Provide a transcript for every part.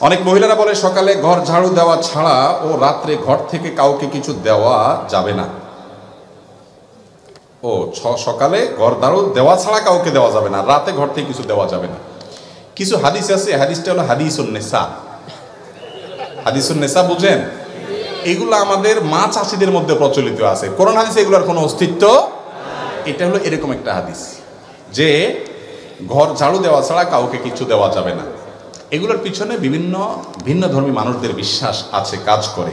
অনেক মহিলারা বলে সকালে ঘর ঝাড়ু দেওয়া ছাড়া ও রাত্রে ঘর থেকে কাউকে কিছু দেওয়া যাবে না। ও সকালে ঘর ঝাড়ু দেওয়া ছাড়া কাউকে দেওয়া যাবে না, রাতে ঘর থেকে কিছু দেওয়া যাবে না। কিছু হাদিস আছে, হাদিসটা হলো হাদিসুন নেসা। হাদিসুন নেসা বুঝেন? এগুলো আমাদের মা চাষিদের মধ্যে প্রচলিত আছে, কোরআন হাদিসে এগুলোর কোনো অস্তিত্ব। এটা হলো এরকম একটা হাদিস যে ঘর ঝাড়ু দেওয়া ছাড়া কাউকে কিছু দেওয়া যাবে না। এগুলোর পিছনে বিভিন্ন ভিন্ন ধর্মী মানুষদের বিশ্বাস আছে, কাজ করে।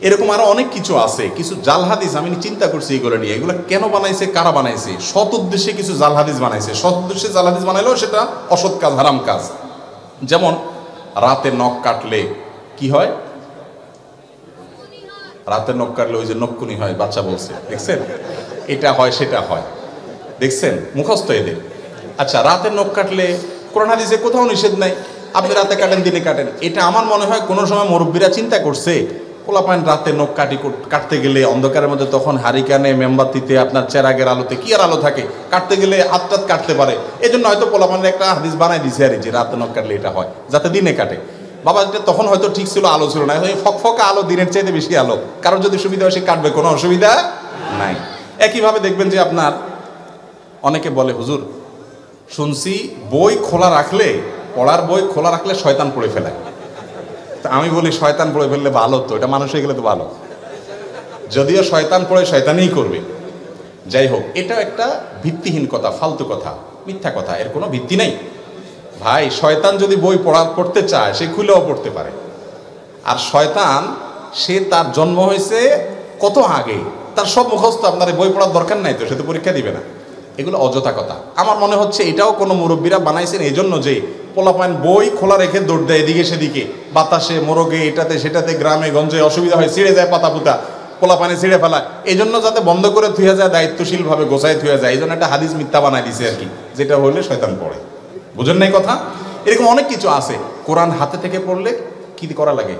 এরকম আরো অনেক কিছু আছে, কিছু জাল হাদিস আমি চিন্তা করছি এগুলো নিয়ে। এগুলো কেন বানাইছে, কারা বানাইছে? সৎ উদ্দেশ্যে কিছু জাল হাদিস বানাইছে। সৎ উদ্দেশ্যে জাল হাদিস বানাইলেও সেটা অসৎ কাজ, হারাম কাজ। যেমন রাতে নখ কাটলে কি হয়? রাতে নখ কাটলে ওই যে নখকুনি হয়, বাচ্চা বলছে, দেখছেন? এটা হয়, সেটা হয়, দেখছেন? মুখস্থ এদের। আচ্ছা, রাতে নখ কাটলে কোরআন হাদিসে কোথাও নিষেধ নাই, আপনি রাতে কাটেন, দিনে কাটেন। এটা আমার মনে হয় কোনো সময় মুরব্বীরা চিন্তা করছে, পোলাপাইন রাতে নখ কাটতে গেলে অন্ধকারের মধ্যে, তখন হারিকানে মেমবাতিতে আপনার চেরাগের আলোতে, কি আর আলো থাকে, কাটতে গেলে হাত কাটতে পারে। এই জন্য হয়তো পোলাপাইনের একটা হাদিস বানাই দিছে আর যে রাতে নখ কাটলে এটা হয়, যাতে দিনে কাটে। বাবা এটা তখন হয়তো ঠিক ছিল, আলো ছিল না, ফকফকা আলো, দিনের চাইতে বেশি আলো, কারণ যদি সুবিধা হয় সে কাটবে, কোনো অসুবিধা নাই। একইভাবে দেখবেন যে আপনার অনেকে বলে, হুজুর শুনছি বই খোলা রাখলে, পড়ার বই খোলা রাখলে শয়তান পড়ে ফেলে। তা আমি বলি, শয়তান পড়ে ফেললে ভালো তো, এটা মানুষ হয়ে গেলে তো ভালো, যদিও শয়তান পড়ে শয়তানই করবে। যাই হোক, এটা একটা ভিত্তিহীন কথা, ফালতু কথা, মিথ্যা কথা, এর কোনো ভিত্তি নেই ভাই। শয়তান যদি বই পড়তে চায় সে খুলেও পড়তে পারে। আর শয়তান, সে তার জন্ম হয়েছে কত আগে, তার সব মুখস্থ, আপনার বই পড়ার দরকার নাই তো, সে তো পরীক্ষা দিবে না। এগুলো অযথা কথা। আমার মনে হচ্ছে এটাও কোনো মুরব্বীরা বানাইছেন এই জন্য যে পোলাপাইন বই খোলা রেখে দৌড় দেয় এদিকে সেদিকে, বাতাসে, মোরগে, এটাতে সেটাতে, গ্রামে গঞ্জে অসুবিধা হয়, ছিঁড়ে যায় পাতা পুতা, পোলাপাইনে ছিঁড়ে ফেলা। এই জন্য যাতে বন্ধ করে থুয়ে যায়, দায়িত্বশীলভাবে গোছায় থুয়ে যায়, এই জন্য একটা হাদিস মিথ্যা বানাই দিছে আর কি, যেটা হইলে শয়তান পড়ে। বুঝেন নাই কথা? এরকম অনেক কিছু আছে। কোরআন হাতে থেকে পড়লে কি করা লাগে?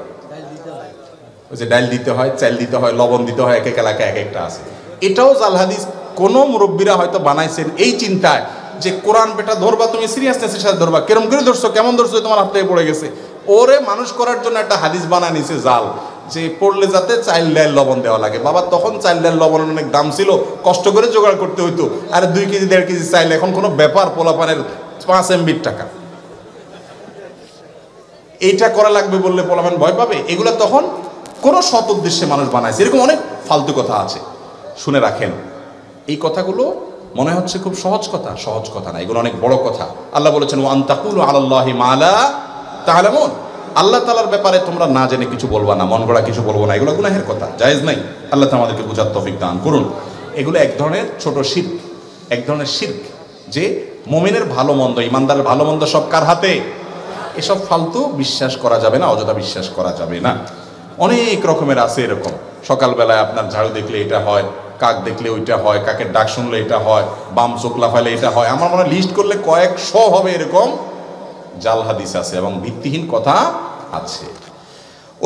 ওই যে ডাল দিতে হয়, চাল দিতে হয়, লবণ দিতে হয়, এক এক এলাকায় এক একটা আছে। এটাও জাল হাদিস। কোন মুরব্বীরা হয়তো বানাইছেন এই চিন্তায় যে কোরআন বেটা ধরবা, তুমি সিরিয়াসনেসের সাথে ধরবা, কেরম করে ধরছো, কেমন ধরছো, তোমার হাত থেকে পড়ে গেছে, ওরে মানুষ করার জন্য একটা হাদিস বানায় নিছে জাল, যে পড়লে যাতে চাল ডাল লবণ দেওয়া লাগে। বাবা তখন চাল ডাল লবণের অনেক দাম ছিল, কষ্ট করে জোগাড় করতে হইতো। আর 2 কেজি 1.5 কেজি চাইলে এখন কোনো ব্যাপার, পোলাপানের 5 MB টাকা, এইটা করা লাগবে বললে পোলাপান ভয় পাবে। এগুলো তখন কোনো সৎ উদ্দেশ্যে মানুষ বানাইছে। এরকম অনেক ফালতু কথা আছে, শুনে রাখেন। এই কথাগুলো মনে হচ্ছে খুব সহজ কথা, সহজ কথা না, এগুলো অনেক বড় কথা। আল্লাহ বলেছেন, ওয়া আন তাকুলু আলাল্লাহি মা লা তা'লামুন, আল্লাহ তাআলার ব্যাপারে তোমরা না জেনে কিছু বলবা না, মন গড়া কিছু বলবো না, এগুলো গুনাহের কথা, জায়েজ নাই। আল্লাহ তাআলা আমাদেরকে বুঝার তৌফিক দান করুন। এগুলো এক ধরনের ছোট শিরক, এক ধরনের শিরক, যে মুমিনের ভালো মন্দ, ইমানদারের ভালো মন্দ সব কার হাতে? এসব ফালতু বিশ্বাস করা যাবে না, অযথা বিশ্বাস করা যাবে না। অনেক রকমের আছে এরকম। সকালবেলায় আপনার ঝাড়ু দেখলে এটা হয়, কাক দেখলে ওইটা হয়, কাকের ডাক শুনলে এটা হয়, বাম চোখ লাফাইলে এটা হয়। আমার মনে হয় লিস্ট করলে কয়েকশো হবে এরকম জাল হাদিস আছে এবং ভিত্তিহীন কথা আছে।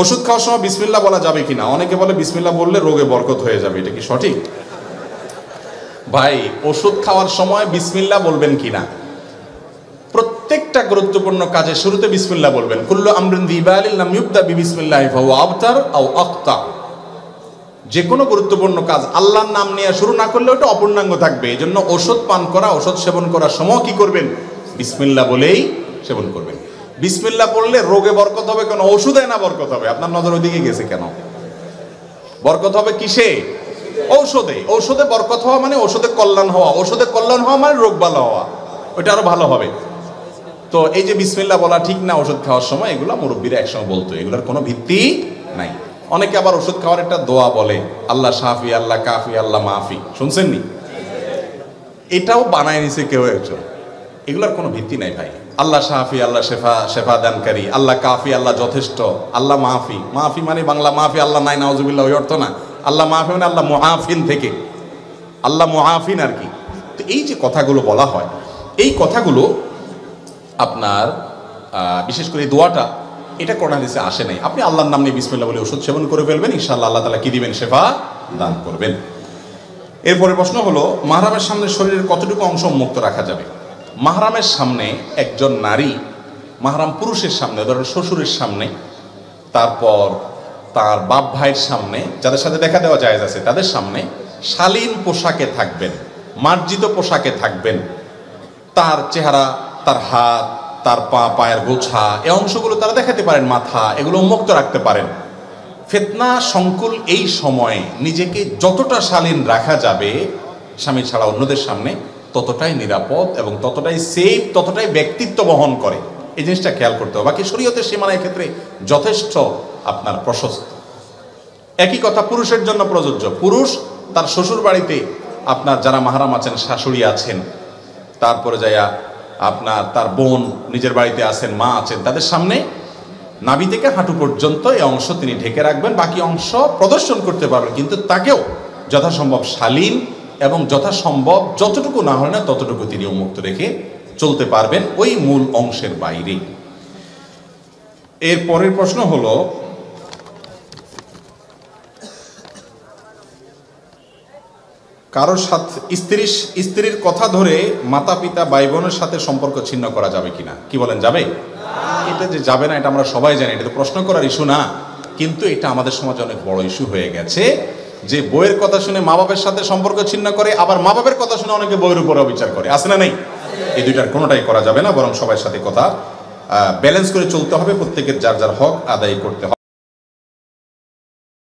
ওষুধ খাওয়ার সময় বিসমিল্লাহ বলা যাবে কিনা? অনেকে বলে বিসমিল্লাহ বললে রোগে বরকত হয়ে যাবে, এটা কি সঠিক? ভাই, ওষুধ খাওয়ার সময় বিসমিল্লাহ বলবেন কিনা? প্রত্যেকটা গুরুত্বপূর্ণ কাজে শুরুতে বিসমিল্লাহ বলবেন। কুল্লু আমরিন যিবালিন লাম ইউবদা বিসমিল্লাহি ফাহুয়া আবতার আও আখতা। যে কোনো গুরুত্বপূর্ণ কাজ আল্লাহর নাম নিয়ে শুরু না করলে ওটা অপূর্ণাঙ্গ থাকবে। এই জন্য ওষুধ পান করা, ওষুধ সেবন করার সময় কি করবেন? বিসমিল্লাহ বলেই সেবন করবেন। বিসমিল্লাহ পড়লে রোগে বরকত হবে কেন? ওষুধে না বরকত হবে? আপনার নজর ওইদিকে গেছে কেন? বরকত হবে কিসে? ঔষধে। ঔষধে বরকত হওয়া মানে ওষুধে কল্যাণ হওয়া, ওষুধে কল্যাণ হওয়া মানে রোগ ভালো হওয়া, ওইটা আরো ভালো হবে। তো এই যে বিসমিল্লাহ বলা ঠিক না ওষুধ খাওয়ার সময়, এগুলো মুরব্বীরা একসময় বলতো, এগুলোর কোনো ভিত্তি নাই। অনেকে আবার ওষুধ খাওয়ার একটা দোয়া বলে, আল্লাহ শাফি, আল্লাহ কাফি, আল্লাহ মাফি, শুনছেননি? এটাও বানায় নিছে কেউ একজন। এগুলোর কোনো ভিত্তি নাই ভাই। আল্লাহ শাফি, আল্লাহ শেফা দানকারী, আল্লাহ কাফি, আল্লাহ যথেষ্ট, আল্লাহ মাফি। মাফি মানে বাংলা মাফি, আল্লাহ নাই নাউজুবিল্লাহ, ওই অর্থ না। আল্লাহ মাফি মানে আল্লাহ মুআফিন থেকে, আল্লাহ মুআফিন আর কি। তো এই যে কথাগুলো বলা হয়, এই কথাগুলো আপনার বিশেষ করে দোয়াটা, এটা কোরআন হাদিসে আসে নাই। আপনি আল্লাহর নাম নিয়ে বিসমিল্লাহ বলে ওষুধ সেবন করে ফেলবেন, ইনশাআল্লাহ আল্লাহ তাআলা কি দিবেন? শেফা দান করবেন। এরপরে প্রশ্ন হলো, মাহরামের সামনে শরীরের কতটুকু অংশ উন্মুক্ত রাখা যাবে? মাহরামের সামনে একজন নারী মাহরাম পুরুষের সামনে, ধরেন শ্বশুরের সামনে, তারপর তার বাপ ভাইয়ের সামনে, যাদের সাথে দেখা দেওয়া জায়েজ আছে তাদের সামনে শালীন পোশাকে থাকবেন, মার্জিত পোশাকে থাকবেন। তার চেহারা, তার হাত, তার পা, পায়ের গোছা, এই অংশগুলো তারা দেখাতে পারেন, মাথা, এগুলো উন্মুক্ত রাখতে পারেন। ফিতনা সংকুল এই সময়ে নিজেকে যতটা শালীন রাখা যাবে স্বামী ছাড়া অন্যদের সামনে, ততটাই নিরাপদ এবং ততটাই সেফ, ততটাই ব্যক্তিত্ব বহন করে। এই জিনিসটা খেয়াল করতে হবে। বাকি শরীয়তের সীমানার ক্ষেত্রে যথেষ্ট আপনার প্রশস্ত। একই কথা পুরুষের জন্য প্রযোজ্য। পুরুষ তার শ্বশুর বাড়িতে আপনার যারা মাহরাম আছেন, শাশুড়ি আছেন, তারপরে যাইয়া আপনার তার বোন নিজের বাড়িতে আছেন, মা আছেন, তাদের সামনে নাভি থেকে হাঁটু পর্যন্ত এই অংশ তিনি ঢেকে রাখবেন, বাকি অংশ প্রদর্শন করতে পারবেন, কিন্তু তাকেও যথাসম্ভব শালীন এবং যথাসম্ভব যতটুকু না হয় না ততটুকু তিনি উন্মুক্ত রেখে চলতে পারবেন ওই মূল অংশের বাইরে। এর পরের প্রশ্ন হলো, কারোর সাথে স্ত্রীর কথা ধরে মাতা পিতা ভাই বোনের সাথে সম্পর্ক ছিন্ন করা যাবে কিনা? কি বলেন, যাবে? এটা যে যাবে না এটা আমরা সবাই জানি, এটা তো প্রশ্ন করার ইস্যু না, কিন্তু এটা আমাদের সমাজে অনেক বড় ইস্যু হয়ে গেছে যে বইয়ের কথা শুনে মা বাবার সাথে সম্পর্ক ছিন্ন করে, আবার মা বাবার কথা শুনে অনেকে বইয়ের উপরে অবিচার করে। আছে না নেই? এই দুইটার কোনোটাই করা যাবে না, বরং সবার সাথে কথা ব্যালেন্স করে চলতে হবে, প্রত্যেকের যার যার হক আদায় করতে হবে।